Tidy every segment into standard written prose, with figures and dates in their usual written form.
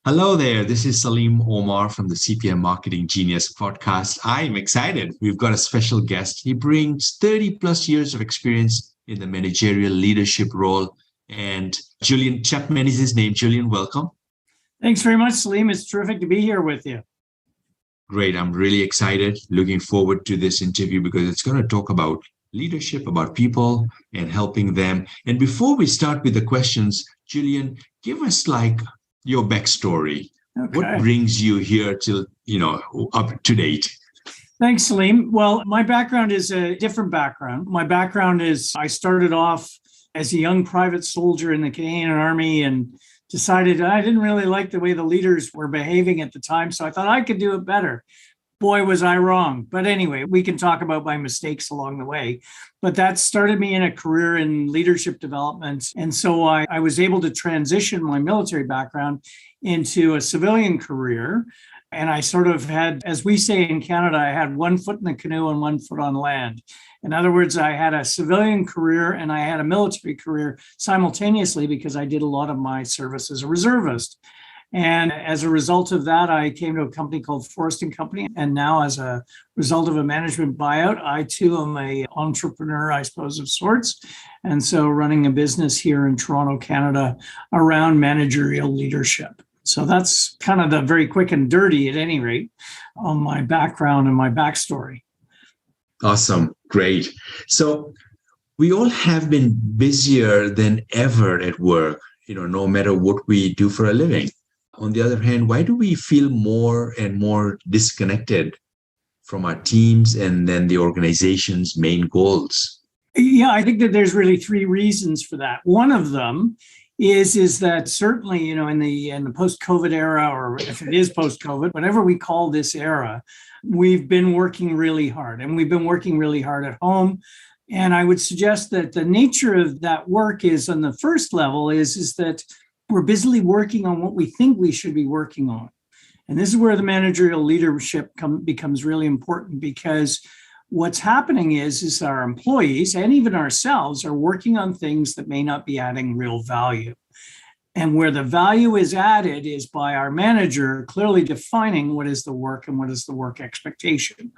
Hello there. This is Salim Omar from the CPA Marketing Genius podcast. I'm excited. We've got a special guest. He brings 30 plus years of experience in the managerial leadership role. And Julian Chapman is his name. Julian, welcome. Thanks very much, Salim. It's terrific to be here with you. Great. I'm really excited. Looking forward to this interview because it's going to talk about leadership, about people and helping them. And before we start with the questions, Julian, give us your backstory. Okay. What brings you here till, up to date? Thanks, Salim. Well, my background is a different background. My background is I started off as a young private soldier in the Canadian Army and decided I didn't really like the way the leaders were behaving at the time. So I thought I could do it better. Boy, was I wrong. But anyway, we can talk about my mistakes along the way. But that started me in a career in leadership development. And so I was able to transition my military background into a civilian career. And I sort of had, as we say in Canada, I had one foot in the canoe and one foot on land. In other words, I had a civilian career and I had a military career simultaneously because I did a lot of my service as a reservist. And as a result of that, I came to a company called Forrest & Company. And now as a result of a management buyout, I too am an entrepreneur, I suppose, of sorts. And so running a business here in Toronto, Canada, around managerial leadership. So that's kind of the very quick and dirty, at any rate, on my background and my backstory. Awesome. Great. So we all have been busier than ever at work, no matter what we do for a living. On the other hand, why do we feel more and more disconnected from our teams and then the organization's main goals? Yeah, I think that there's really three reasons for that. One of them is that certainly, in the post-COVID era, or if it is post-COVID, whatever we call this era, we've been working really hard, and we've been working really hard at home. And I would suggest that the nature of that work is, on the first level, is that we're busily working on what we think we should be working on. And this is where the managerial leadership becomes really important, because what's happening is our employees and even ourselves are working on things that may not be adding real value. And where the value is added is by our manager clearly defining what is the work and what is the work expectation.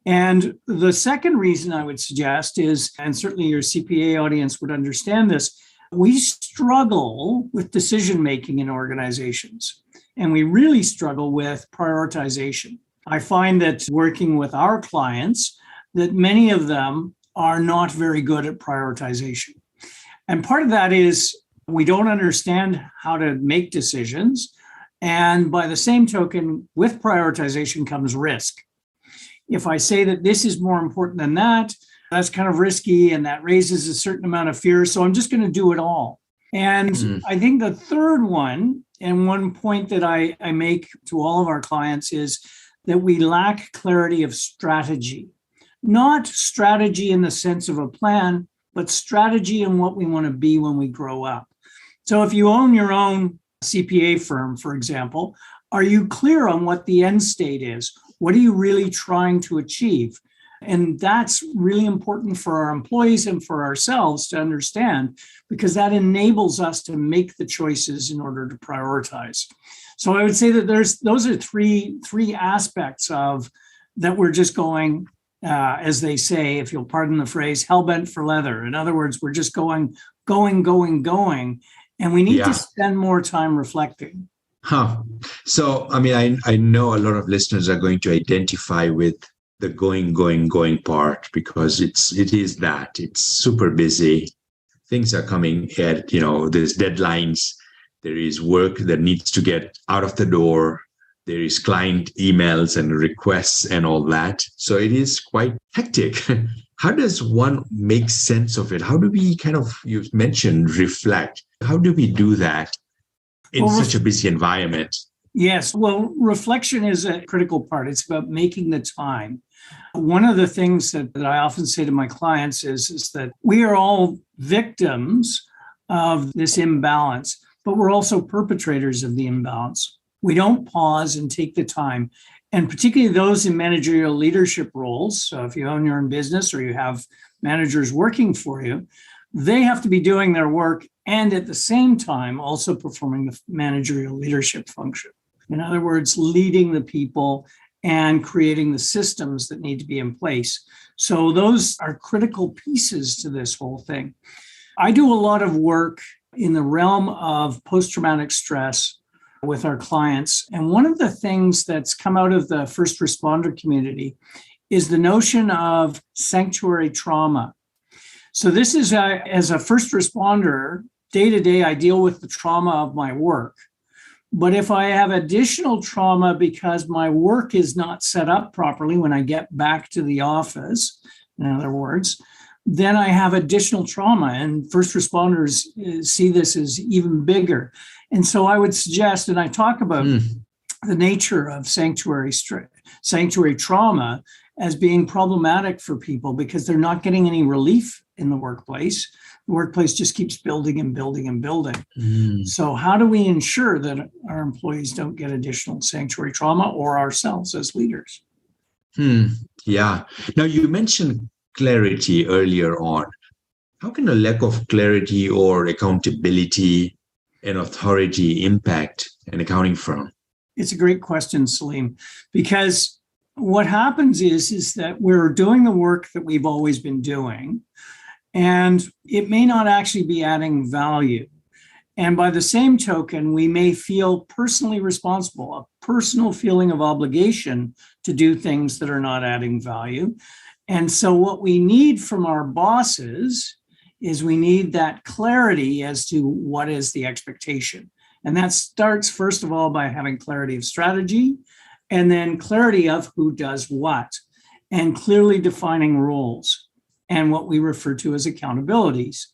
And the second reason I would suggest is, and certainly your CPA audience would understand this, we struggle with decision-making in organizations, and we really struggle with prioritization. I find that working with our clients, that many of them are not very good at prioritization. And part of that is we don't understand how to make decisions. And by the same token, with prioritization comes risk. If I say that this is more important than that, that's kind of risky and that raises a certain amount of fear. So I'm just going to do it all. And I think the third one, and one point that I make to all of our clients, is that we lack clarity of strategy. Not strategy in the sense of a plan, but strategy in what we want to be when we grow up. So if you own your own CPA firm, for example, are you clear on what the end state is? What are you really trying to achieve? And that's really important for our employees and for ourselves to understand, because that enables us to make the choices in order to prioritize. So I would say that those are three aspects of that we're just going, as they say, if you'll pardon the phrase, hell-bent for leather. In other words, we're just going, and we need to spend more time reflecting. So, I know a lot of listeners are going to identify with the going part, because it is that it's super busy. Things are coming at, there's deadlines, there is work that needs to get out of the door, there is client emails and requests and all that. So it is quite hectic. How does one make sense of it? How do we you mentioned reflect? How do we do that in such a busy environment? Yes, well, reflection is a critical part. It's about making the time. One of the things that I often say to my clients is that we are all victims of this imbalance, but we're also perpetrators of the imbalance. We don't pause and take the time. And particularly those in managerial leadership roles, so if you own your own business or you have managers working for you, they have to be doing their work and at the same time also performing the managerial leadership function. In other words, leading the people and creating the systems that need to be in place. So those are critical pieces to this whole thing. I do a lot of work in the realm of post-traumatic stress with our clients. And one of the things that's come out of the first responder community is the notion of sanctuary trauma. So this is, as a first responder, day to day, I deal with the trauma of my work. But if I have additional trauma because my work is not set up properly when I get back to the office, in other words, then I have additional trauma. And first responders see this as even bigger. And so I would suggest, and I talk about the nature of sanctuary trauma as being problematic for people because they're not getting any relief in the workplace. The workplace just keeps building and building and building. So how do we ensure that our employees don't get additional sanctuary trauma or ourselves as leaders? Yeah. Now, you mentioned clarity earlier on. How can a lack of clarity or accountability and authority impact an accounting firm? It's a great question, Salim, because what happens is that we're doing the work that we've always been doing, and it may not actually be adding value. And by the same token, we may feel personally responsible, a personal feeling of obligation to do things that are not adding value. And so what we need from our bosses is we need that clarity as to what is the expectation. And that starts, first of all, by having clarity of strategy, and then clarity of who does what, and clearly defining roles and what we refer to as accountabilities.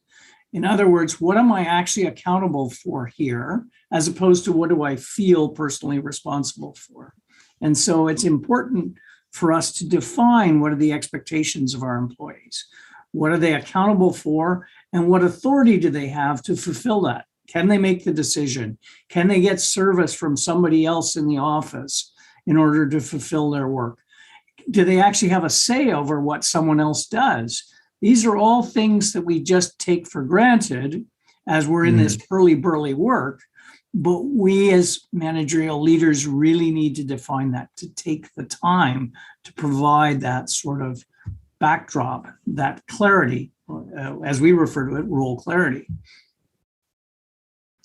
In other words, what am I actually accountable for here, as opposed to what do I feel personally responsible for? And so it's important for us to define what are the expectations of our employees. What are they accountable for, and what authority do they have to fulfill that? Can they make the decision? Can they get service from somebody else in the office in order to fulfill their work? Do they actually have a say over what someone else does? These are all things that we just take for granted as we're in this hurly-burly work. But we as managerial leaders really need to define that, to take the time to provide that sort of backdrop, that clarity, as we refer to it, role clarity.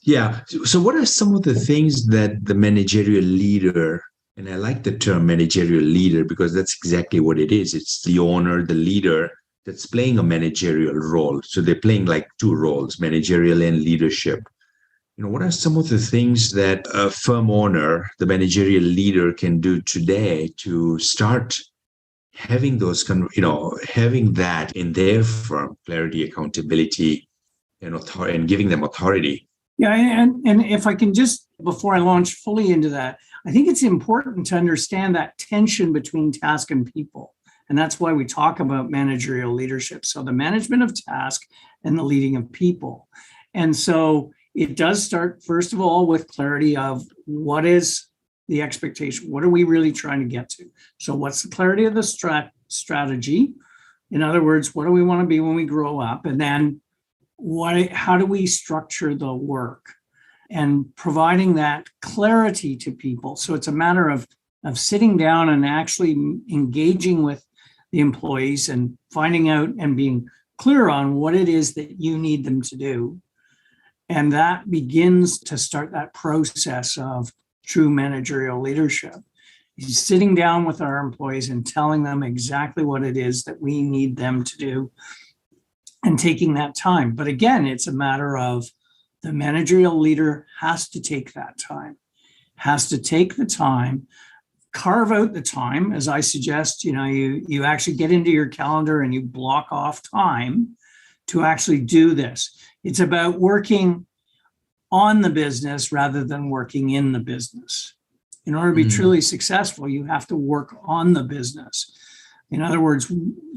Yeah. So what are some of the things that the managerial leader, and I like the term managerial leader because that's exactly what it is. It's the owner, the leader that's playing a managerial role. So they're playing like two roles, managerial and leadership. What are some of the things that a firm owner, the managerial leader, can do today to start having those, having that in their firm, clarity, accountability, and authority, and giving them authority? Yeah, and if I can just, before I launch fully into that, I think it's important to understand that tension between task and people. And that's why we talk about managerial leadership. So the management of task and the leading of people. And so it does start, first of all, with clarity of what is the expectation? What are we really trying to get to? So what's the clarity of the strategy? In other words, what do we want to be when we grow up? And then how do we structure the work? And providing that clarity to people. So it's a matter of sitting down and actually engaging with the employees and finding out and being clear on what it is that you need them to do. And that begins to start that process of true managerial leadership. Sitting down with our employees and telling them exactly what it is that we need them to do and taking that time. But again, it's a matter of the managerial leader has to take that time, has to take the time, carve out the time, as I suggest, you actually get into your calendar and you block off time to actually do this. It's about working on the business rather than working in the business. In order to be truly successful, you have to work on the business. In other words,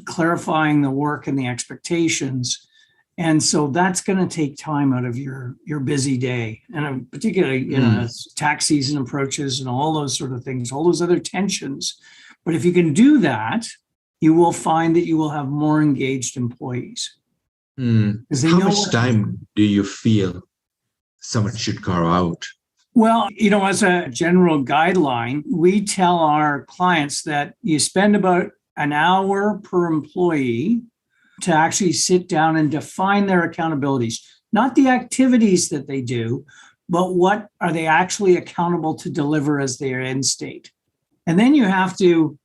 clarifying the work and the expectations. And so that's going to take time out of your busy day. And particularly, as tax season approaches and all those sort of things, all those other tensions. But if you can do that, you will find that you will have more engaged employees. because they How know much what. time do you feel someone should carve out? Well, as a general guideline, we tell our clients that you spend about an hour per employee to actually sit down and define their accountabilities, not the activities that they do, but what are they actually accountable to deliver as their end state. And then you have to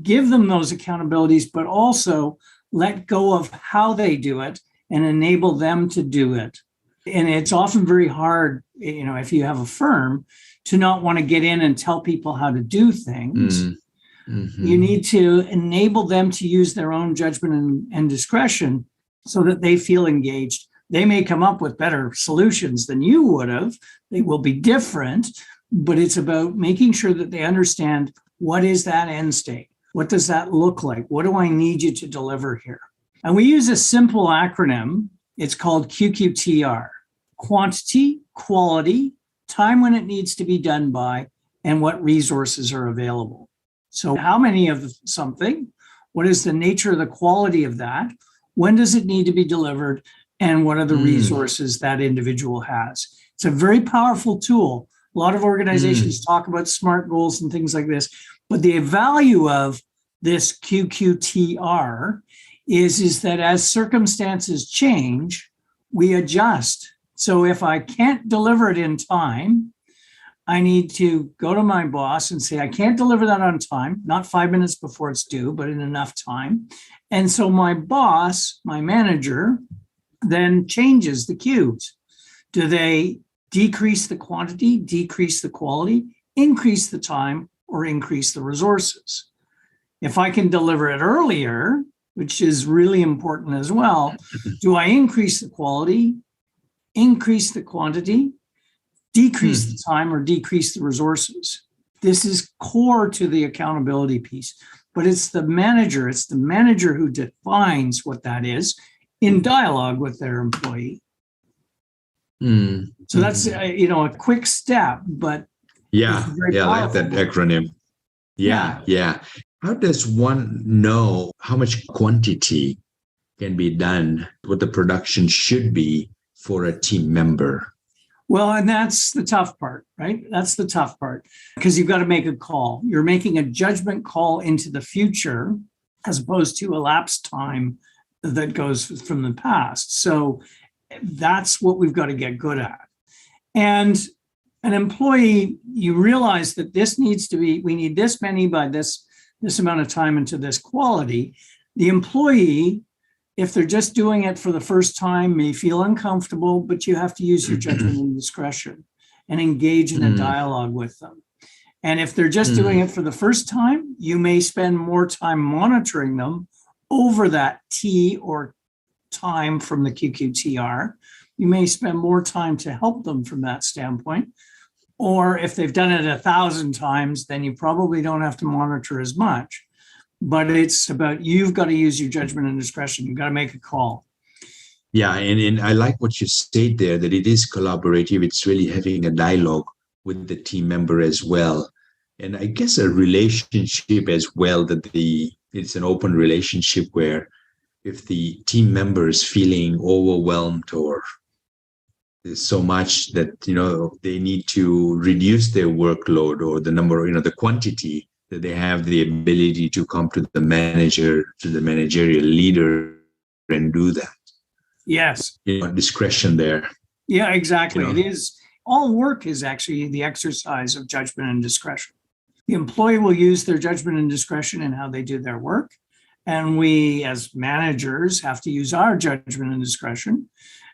give them those accountabilities, but also let go of how they do it and enable them to do it. And it's often very hard, if you have a firm, to not want to get in and tell people how to do things. You need to enable them to use their own judgment and discretion so that they feel engaged. They may come up with better solutions than you would have. They will be different, but it's about making sure that they understand, what is that end state? What does that look like? What do I need you to deliver here? And we use a simple acronym. It's called QQTR: quantity, quality, time when it needs to be done by, and what resources are available. So how many of something? What is the nature of the quality of that? When does it need to be delivered? And what are the resources that individual has? It's a very powerful tool. A lot of organizations talk about SMART goals and things like this, but the value of this QQTR is that as circumstances change, we adjust. So if I can't deliver it in time, I need to go to my boss and say, I can't deliver that on time, not 5 minutes before it's due, but in enough time. And so my boss, my manager, then changes the cues. Do they decrease the quantity, decrease the quality, increase the time, or increase the resources? If I can deliver it earlier, which is really important as well, do I increase the quality, increase the quantity, decrease the time, or decrease the resources? This is core to the accountability piece, but it's the manager who defines what that is in dialogue with their employee. So that's a quick step, but I like that acronym. Yeah. How does one know how much quantity can be done, what the production should be for a team member? Well, and that's the tough part, right? That's the tough part, because you've got to make a call. You're making a judgment call into the future as opposed to elapsed time that goes from the past. So that's what we've got to get good at. And an employee, you realize that this needs to be, we need this many by this amount of time into this quality. The employee, if they're just doing it for the first time, may feel uncomfortable, but you have to use your judgment and discretion and engage in a dialogue with them. And if they're just doing it for the first time, you may spend more time monitoring them over that T or time from the QQTR. You may spend more time to help them from that standpoint. Or if they've done it 1,000 times, then you probably don't have to monitor as much. But it's about, you've got to use your judgment and discretion. You've got to make a call. Yeah, and I like what you said there, that it is collaborative. It's really having a dialogue with the team member as well. And I guess a relationship as well, that it's an open relationship where if the team member is feeling overwhelmed or there's so much that, they need to reduce their workload or the number, the quantity, that they have the ability to come to the manager, to the managerial leader and do that. Yes. Discretion there. Yeah, exactly. It is. All work is actually the exercise of judgment and discretion. The employee will use their judgment and discretion in how they do their work. And we, as managers, have to use our judgment and discretion.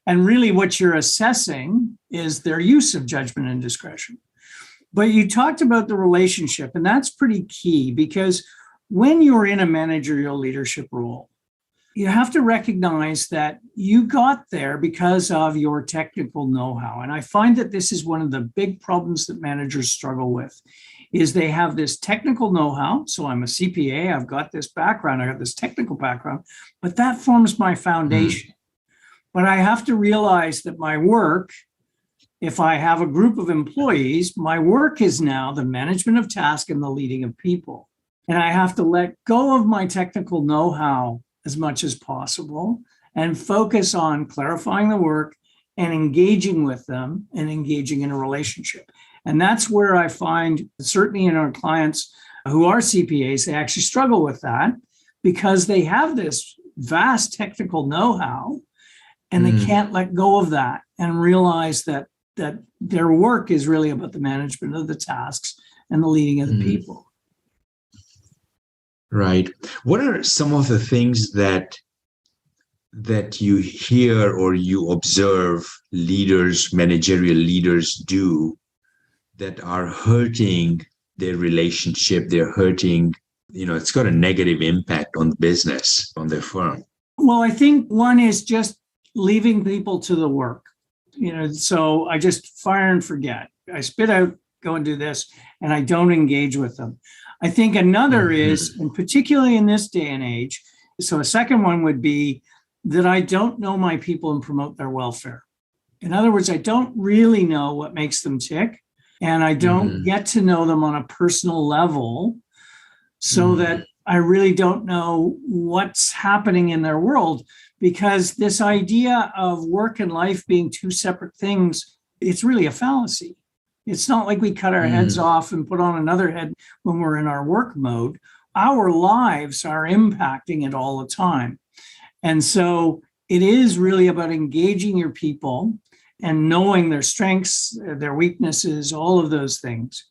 And really what you're assessing is their use of judgment and discretion. But you talked about the relationship, and that's pretty key, because when you're in a managerial leadership role, you have to recognize that you got there because of your technical know-how. And I find that this is one of the big problems that managers struggle with, is they have this technical know-how. So I'm a CPA, I've got this background, I got this technical background, but that forms my foundation. But I have to realize that my work, if I have a group of employees, my work is now the management of task and the leading of people. And I have to let go of my technical know-how as much as possible and focus on clarifying the work and engaging with them and engaging in a relationship. And that's where I find, certainly in our clients who are CPAs, they actually struggle with that because they have this vast technical know-how and they can't let go of that and realize that their work is really about the management of the tasks and the leading of the people. Right. What are some of the things that you hear or you observe leaders, managerial leaders do that are hurting their relationship? They're hurting, it's got a negative impact on the business, on their firm. Well, I think one is just leaving people to the work. So I just fire and forget. I spit out, go and do this, and I don't engage with them. I think another is, and particularly in this day and age, so a second one would be that I don't know my people and promote their welfare. In other words, I don't really know what makes them tick, and I don't get to know them on a personal level so that I really don't know what's happening in their world, because this idea of work and life being two separate things, it's really a fallacy. It's not like we cut our heads off and put on another head when we're in our work mode. Our lives are impacting it all the time. And so it is really about engaging your people and knowing their strengths, their weaknesses, all of those things.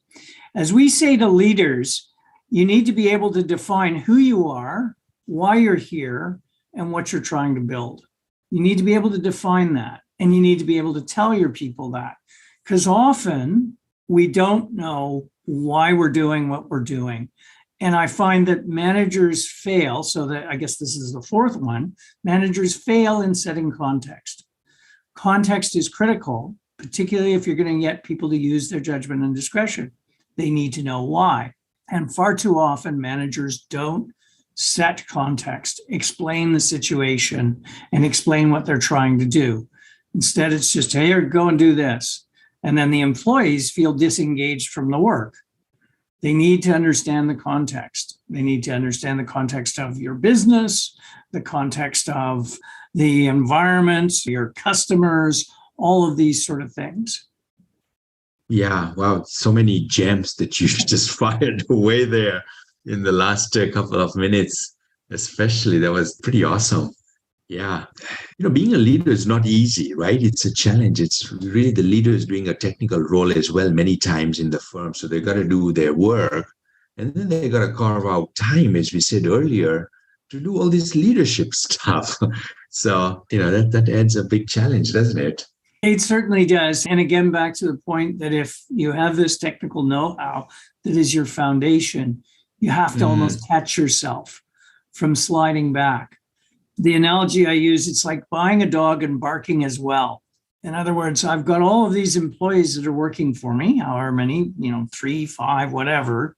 As we say to leaders, you need to be able to define who you are, why you're here, and what you're trying to build. You need to be able to define that, and you need to be able to tell your people that. Because often we don't know why we're doing what we're doing. And I find that managers fail, so that I guess this is the fourth one, managers fail in setting context. Context is critical, particularly if you're going to get people to use their judgment and discretion. They need to know why. And far too often, managers don't set context, explain the situation, and explain what they're trying to do. Instead, it's just, hey, go and do this. And then the employees feel disengaged from the work. They need to understand the context. They need to understand the context of your business, the context of the environment, your customers, all of these sort of things. Yeah, wow. So many gems that you just fired away there in the last couple of minutes, especially. That was pretty awesome. Yeah. Being a leader is not easy, right? It's a challenge. It's really the leader is doing a technical role as well many times in the firm. So they got to do their work. And then they got to carve out time, as we said earlier, to do all this leadership stuff. So, that adds a big challenge, doesn't it? It certainly does. And again, back to the point that if you have this technical know-how that is your foundation, you have to almost catch yourself from sliding back. The analogy I use, it's like buying a dog and barking as well. In other words, I've got all of these employees that are working for me, however many, 3, 5, whatever.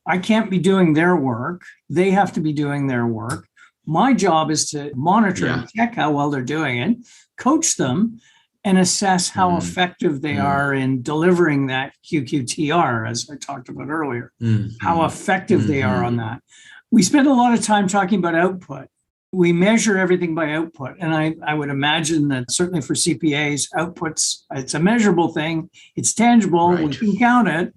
I can't be doing their work. They have to be doing their work. My job is to monitor and check how well they're doing it, coach them, and assess how effective they are in delivering that QQTR, as I talked about earlier, how effective they are on that. We spend a lot of time talking about output. We measure everything by output. And I would imagine that certainly for CPAs, outputs, it's a measurable thing. It's tangible. Right. We can count it.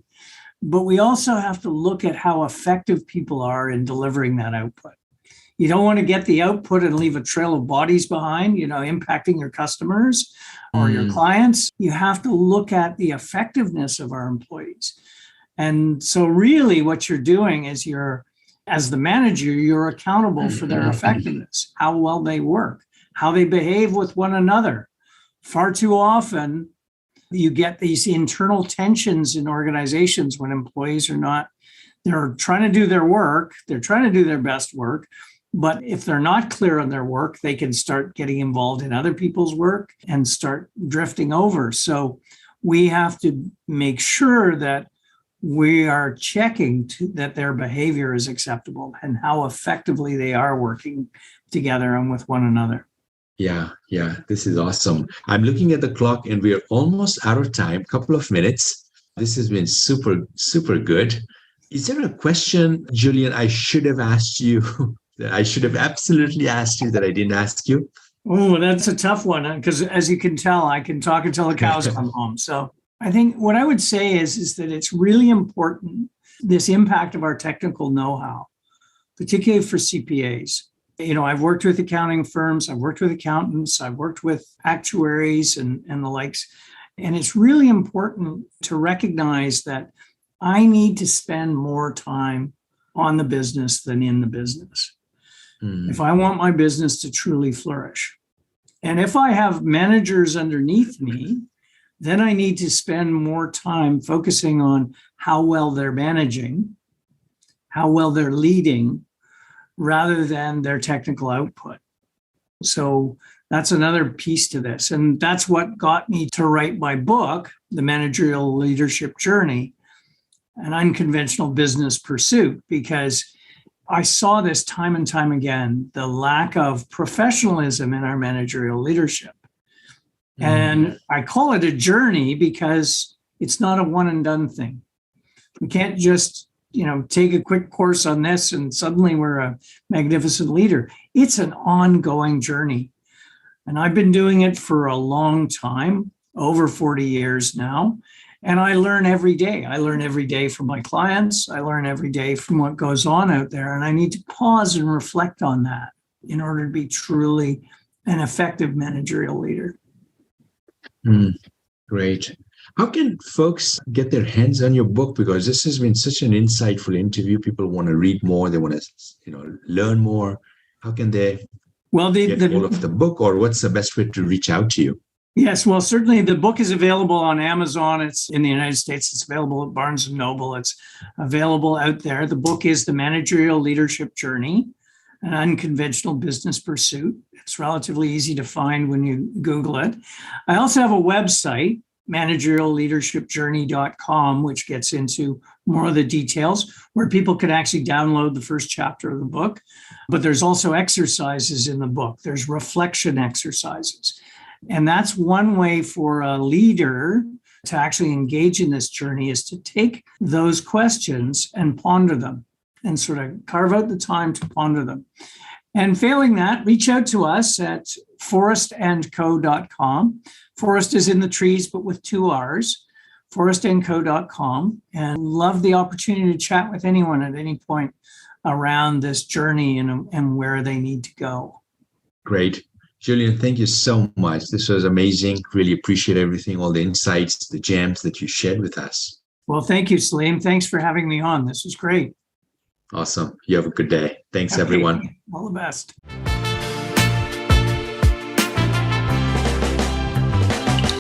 But we also have to look at how effective people are in delivering that output. You don't want to get the output and leave a trail of bodies behind, impacting your customers or your clients. You have to look at the effectiveness of our employees. And so really what you're doing is as the manager, you're accountable for their effectiveness, how well they work, how they behave with one another. Far too often, you get these internal tensions in organizations when employees they're trying to do their work, they're trying to do their best work, but if they're not clear on their work, they can start getting involved in other people's work and start drifting over. So we have to make sure that we are checking that their behavior is acceptable and how effectively they are working together and with one another. Yeah, this is awesome. I'm looking at the clock and we're almost out of time, couple of minutes. This has been super, super good. Is there a question, Julian, I should have asked you, that I should have absolutely asked you that I didn't ask you? Oh, that's a tough one because as you can tell, I can talk until the cows come home. So I think what I would say is that it's really important, this impact of our technical know-how, particularly for CPAs. I've worked with accounting firms, I've worked with accountants, I've worked with actuaries and the likes. And it's really important to recognize that I need to spend more time on the business than in the business. If I want my business to truly flourish. And if I have managers underneath me, then I need to spend more time focusing on how well they're managing, how well they're leading, rather than their technical output. So that's another piece to this. And that's what got me to write my book, The Managerial Leadership Journey, an unconventional business pursuit, because I saw this time and time again, the lack of professionalism in our managerial leadership. And I call it a journey because it's not a one and done thing. We can't just, take a quick course on this and suddenly we're a magnificent leader. It's an ongoing journey. And I've been doing it for a long time, over 40 years now. And I learn every day. I learn every day from my clients. I learn every day from what goes on out there. And I need to pause and reflect on that in order to be truly an effective managerial leader. Great. How can folks get their hands on your book? Because this has been such an insightful interview. People want to read more. They want to, learn more. How can they get hold of the book, or what's the best way to reach out to you? Yes, well, certainly the book is available on Amazon. It's in the United States. It's available at Barnes & Noble. It's available out there. The book is The Managerial Leadership Journey, an Unconventional Business Pursuit. It's relatively easy to find when you Google it. I also have a website, managerialleadershipjourney.com, which gets into more of the details, where people could actually download the first chapter of the book. But there's also exercises in the book. There's reflection exercises. And that's one way for a leader to actually engage in this journey, is to take those questions and ponder them and sort of carve out the time to ponder them. And failing that, reach out to us at forestandco.com. Forest is in the trees, but with 2 R's, forestandco.com. And love the opportunity to chat with anyone at any point around this journey and where they need to go. Great. Julian, thank you so much. This was amazing. Really appreciate everything, all the insights, the gems that you shared with us. Well, thank you, Salim. Thanks for having me on. This was great. Awesome. You have a good day. Thanks, everyone. All the best.